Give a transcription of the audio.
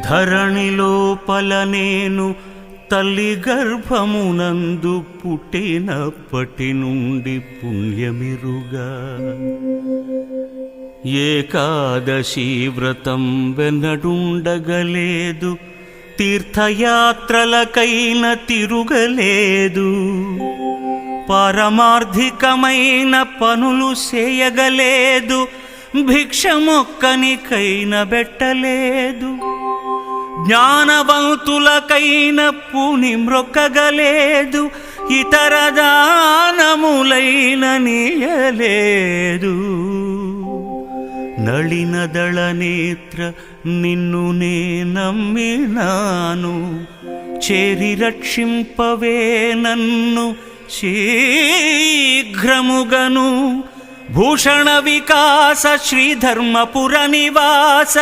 ధరణి లోపల నేను తల్లి గర్భమునందు పుట్టినప్పటి నుండి పుణ్యమిరుగా ఏకాదశి వ్రతం వెన్నడుండగలేదు, తీర్థయాత్రలకైన తిరుగలేదు, పారమార్థికమైన పనులు చేయగలేదు, భిక్షమొక్కనికైన బెట్టలేదు, జ్ఞానవంతులకైన పూని మ్రొక్కగలేదు, ఇతర దానములైన నీయలేదు. నళినదళ నేత్ర నిన్ను నే నమ్మినాను, చేరి రక్షింపవే నన్ను శీఘ్రముగను. భూషణ వికాస శ్రీధర్మపుర నివాస